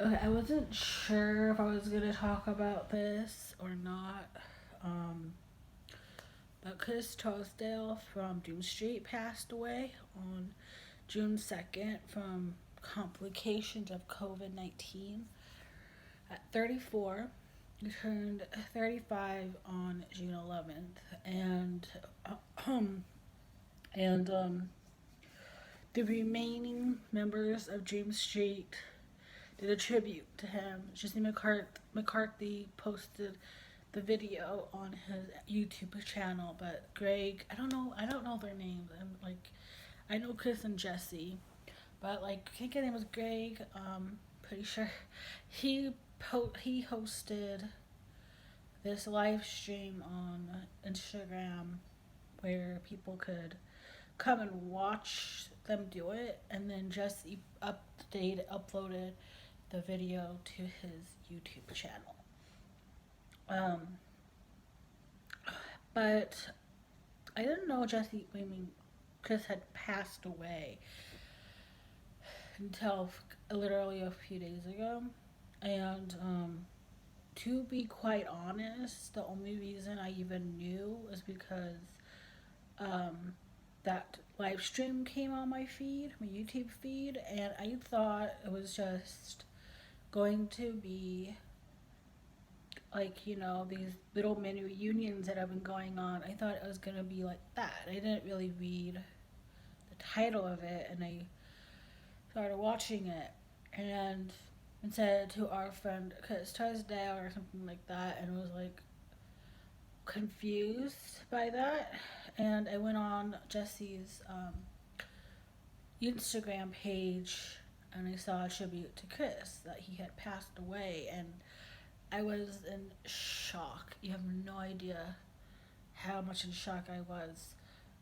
I wasn't sure if I was gonna talk about this or not. Um, but Chris Trousdale from Doom Street passed away on June 2nd from complications of COVID-19 at 34. He turned 35 on June 11th, uh, um, and the remaining members of James Street did a tribute to him. Jesse McCarthy posted the video on his YouTube channel, but Greg, I don't know their names. I know Chris and Jesse, but like, I think his name was Greg. Pretty sure he hosted this live stream on Instagram where people could come and watch them do it, and then Jesse uploaded the video to his YouTube channel. Um, but I didn't know Chris had passed away until literally a few days ago. And to be quite honest, the only reason I even knew was because um, that live stream came on my YouTube feed, and I thought it was just going to be like, these little mini reunions that have been going on. I thought it was going to be like that. I didn't really read the title of it, and I started watching it, and it said to our friend Chris Trousdale or something like that, and I was like confused by that. And I went on Jesse's Instagram page, and I saw a tribute to Chris that he had passed away, and I was in shock. You have no idea how much in shock I was.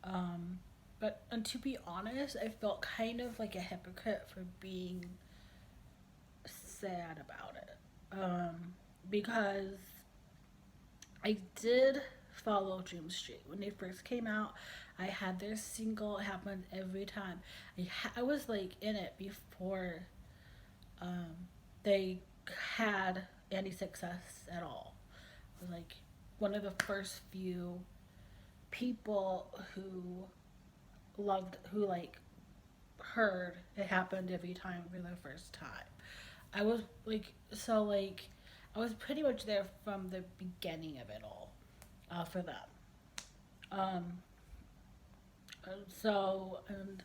Um, but and to be honest, I felt kind of like a hypocrite for being sad about it. Because I did follow Dream Street when they first came out. I had their single. It happened every time. I was like in it before um, they had any success at all. I was like one of the first few people who like heard it happened every time for the first time. I was like, I was pretty much there from the beginning of it all for them. Um, and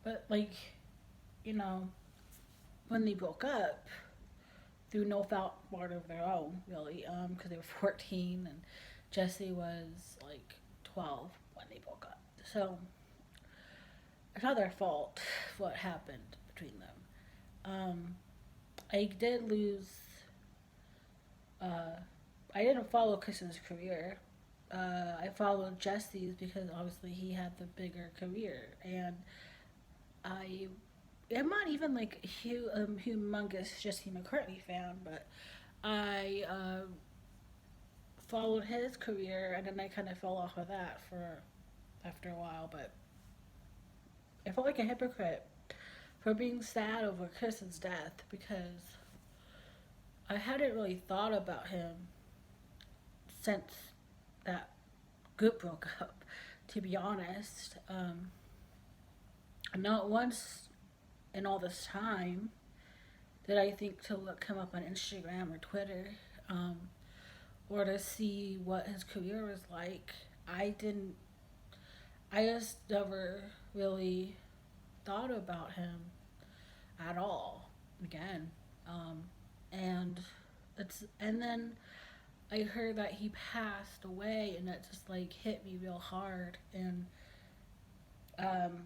but like, you know, when they broke up through no fault of their own, really, because they were 14 and Jesse was like 12 when they broke up. So it's not their fault what happened between them. Um, I did lose. Uh, I didn't follow Chris's career. I followed Jesse's because obviously he had the bigger career, and I I'm not even like a humongous Jesse McCartney fan, but I followed his career, and then I kind of fell off of that for after a while. But I felt like a hypocrite for being sad over Chris's death because I hadn't really thought about him since that group broke up. To be honest, not once in all this time did I think to look him up on Instagram or Twitter, um, or to see what his career was like. I didn't. I just never really thought about him at all again. Um, and and then I heard that he passed away, and that just like hit me real hard. Um,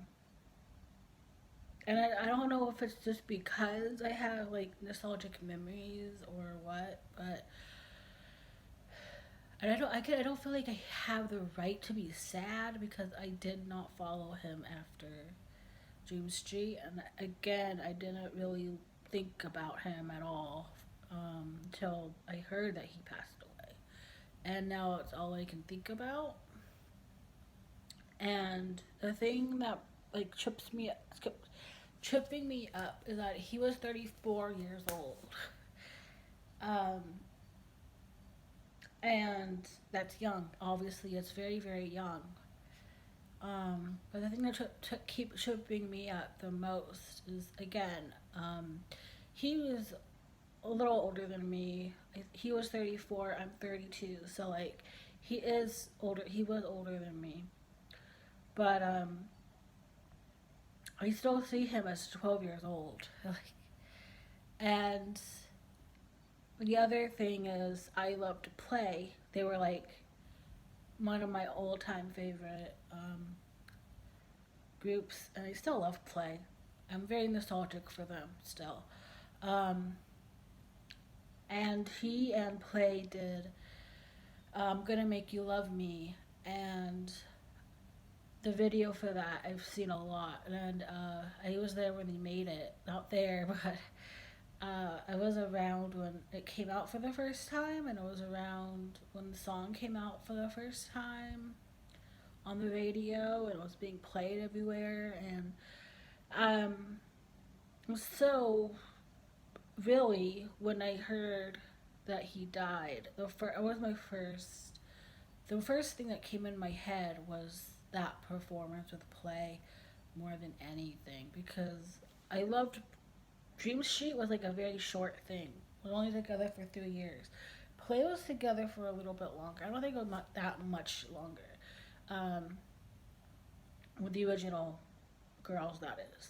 and I don't know if it's just because I have like nostalgic memories or what, but and I don't feel like I have the right to be sad because I did not follow him after Dream Street, and again, I didn't really think about him at all until I heard that he passed away, and now it's all I can think about. And the thing that like tripping me up is that he was 34 years old. Um, and that's young. Obviously, it's very, very young. But the thing that keeps tripping me up the most is, again, he was a little older than me. He was 34, I'm 32. So, like, he is older. He was older than me. But, I still see him as 12 years old. And the other thing is, I love to play. They were like one of my old time favorite groups, and I still love play. I'm very nostalgic for them still. Um, and he and Play did Gonna Make You Love Me, and the video for that I've seen a lot, and I was there when they made it. Not there, but I was around when it came out for the first time, and I was around when the song came out for the first time on the radio, and it was being played everywhere, and um, so really when I heard that he died, it was my first. The first thing that came in my head was that performance with Play more than anything, because I loved Dream Street was like a very short thing. We were only together for 3 years. Play was together for a little bit longer. I don't think it was not that much longer. Um, with the original girls, that is.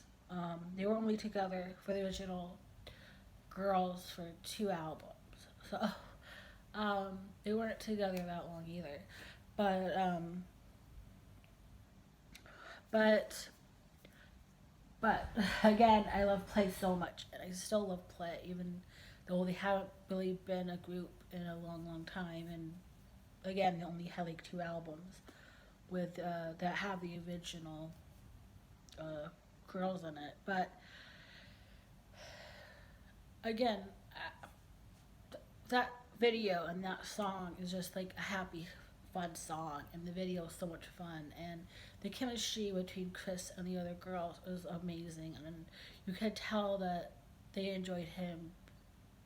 They were only together for the original girls for 2 albums. So they weren't together that long either. But but but again, I love Play so much, and I still love Play, even though they haven't really been a group in a long, long time. And again, they only had like 2 albums with that have the original uh, girls in it. But again, that video and that song is just like a happy, fun song, and the video is so much fun, and the chemistry between Chris and the other girls was amazing, and you could tell that they enjoyed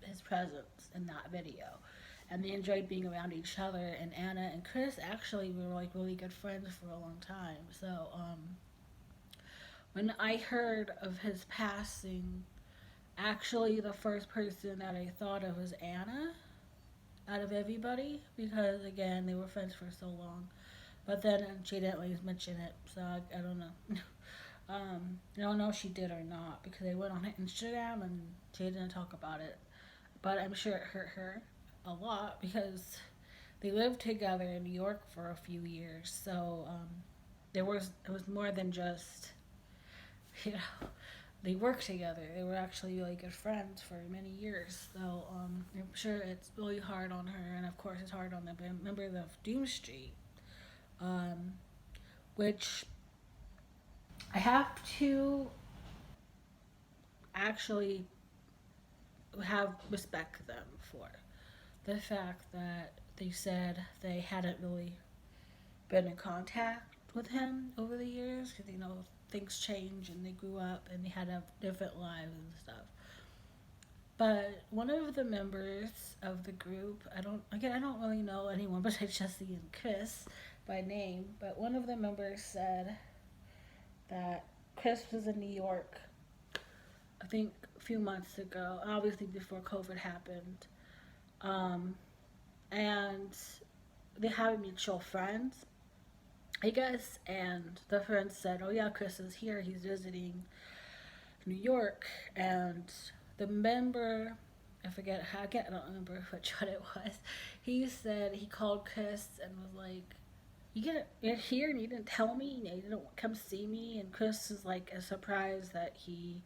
his presence in that video, and they enjoyed being around each other. And Anna and Chris actually were like really good friends for a long time. So when I heard of his passing, actually the first person that I thought of was Anna out of everybody, because again they were friends for so long. But then she didn't really mention it, so I don't know. I don't know if she did or not, because I went on her Instagram and she didn't talk about it. But I'm sure it hurt her a lot, because they lived together in New York for a few years. So it was more than just, you know, they worked together. They were actually really good friends for many years. So I'm sure it's really hard on her, and of course it's hard on the members of Doom Street, um, which I have to actually have respect them for the fact that they said they hadn't really been in contact with him over the years, because things change and they grew up and they had different lives and stuff. But one of the members of the group, I don't really know anyone besides Jesse and Chris by name, but one of the members said that Chris was in New York, I think a few months ago, obviously before COVID happened, um, and they have mutual friends, I guess, and the friend said, "Oh yeah, Chris is here. He's visiting New York." And the member, I don't remember which one it was. He said he called Chris and was like, you're here and you didn't tell me, you didn't come see me." And Chris was like surprised that he,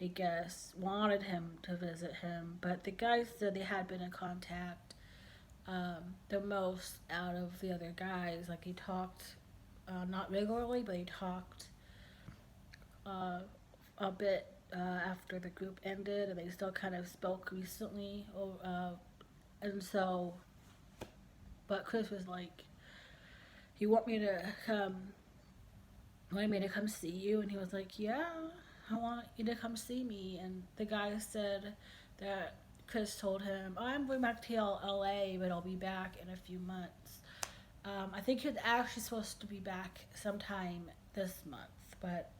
I guess, wanted him to visit him. But the guys said they had been in contact the most out of the other guys. Like he talked, not regularly, but he talked uh, a bit after the group ended, and they still kind of spoke recently. And so, but Chris was like, "You want me to come? Want me to come see you?" And he was like, "Yeah, I want you to come see me. And the guy said that Chris told him, oh, I'm going back to LA, but I'll be back in a few months. I think he was actually supposed to be back sometime this month, but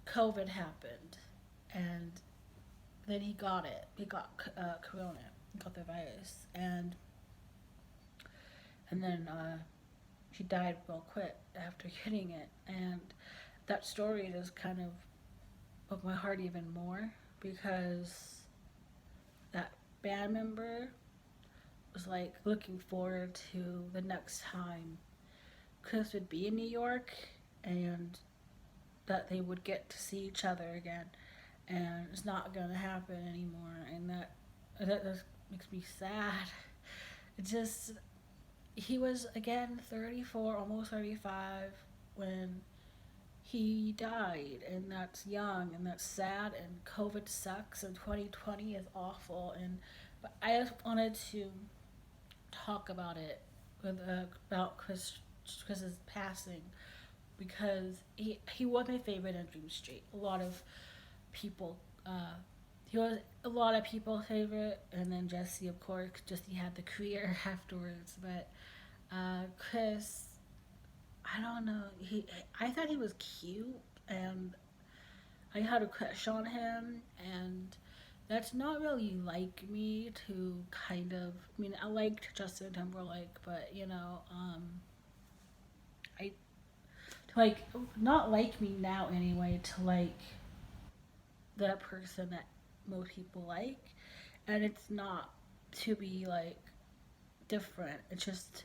COVID happened, and then he got it. He got corona, he got the virus, and then he died real quick after getting it. And that story just kind of broke my heart even more because that band member was like looking forward to the next time Chris would be in New York and that they would get to see each other again. And it's not gonna happen anymore, and that just makes me sad. It just he was again 34, almost 35 when he died, and that's young and that's sad, and COVID sucks, and 2020 is awful. And but I just wanted to talk about it with about Chris's passing because he was my favorite in Dream Street. A lot of people. He was a lot of people's favorite, and then Jesse, of course, Jesse had the career afterwards. But Chris, I don't know. I thought he was cute, and I had a crush on him, and that's not really like me to kind of. I mean, I liked Justin Timberlake, but I to like not like me now anyway. To like the person that most people like, and it's not to be like different. It's just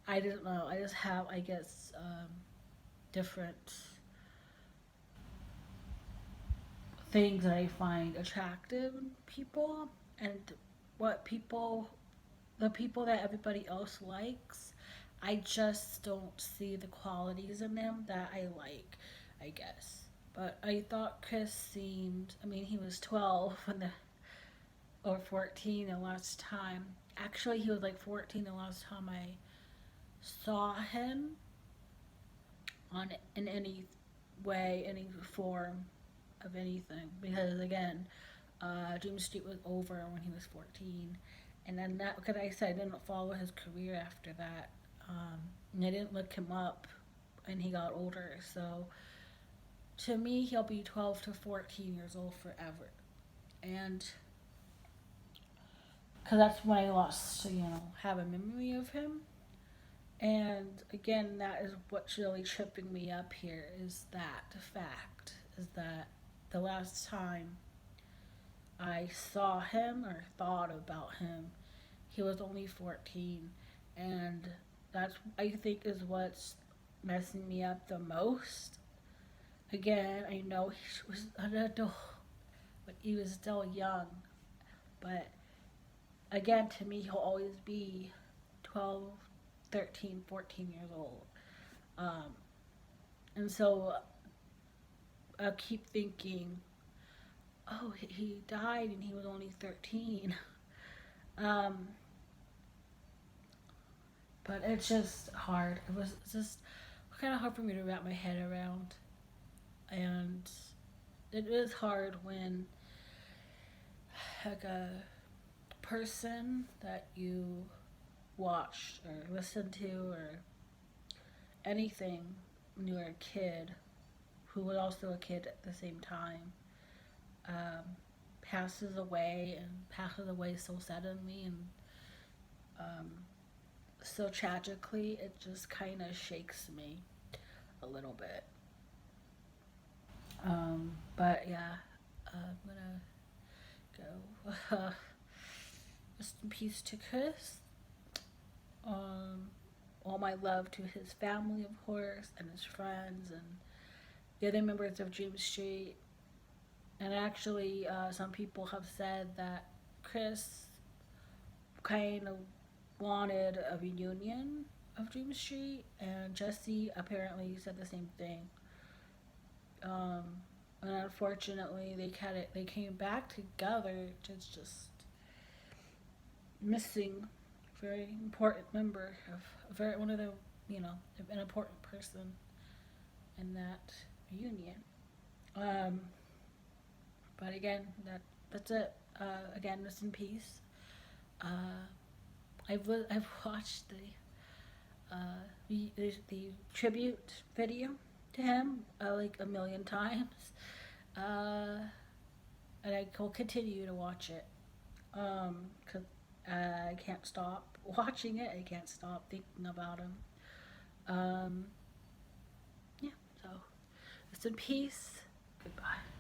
I don't know. I just have I guess different things that I find attractive in people, and what people the people that everybody else likes. I just don't see the qualities in them that I like, I guess. But I thought Chris seemed, I mean, he was 12 when the, or 14 the last time. Actually, he was like 14 the last time I saw him on in any way, any form of anything. Because again, Dream Street was over when he was 14. And then that, because I said I didn't follow his career after that. And I didn't look him up and he got older. So to me, he'll be 12 to 14 years old forever. And because that's when I lost, have a memory of him. And again, that is what's really tripping me up here is that fact is that the last time I saw him or thought about him, he was only 14. And that's, I think, is what's messing me up the most. Again, I know he was an adult, but he was still young. But again, to me, he'll always be 12, 13, 14 years old. Um, and so I keep thinking, oh, he died and he was only 13. Um, but it's just hard. It was just kind of hard for me to wrap my head around. And it is hard when, like, a person that you watched or listened to or anything when you were a kid, who was also a kid at the same time, um, passes away so suddenly and um, so tragically, it just kind of shakes me a little bit. But yeah, I'm gonna go. Rest in peace to Chris. Um, all my love to his family, of course, and his friends, and the other members of Dream Street. And actually, some people have said that Chris kind of wanted a reunion of Dream Street, and Jesse apparently said the same thing. Um, and unfortunately, they came back together. Just missing a very important member of a very one of the an important person in that. reunion. Um, but again, that's it. Again, rest in peace. Uh, I've watched the tribute video to him like a million times, uh, and I will continue to watch it because I can't stop watching it. I can't stop thinking about him. Um, yeah, so rest in peace. Goodbye.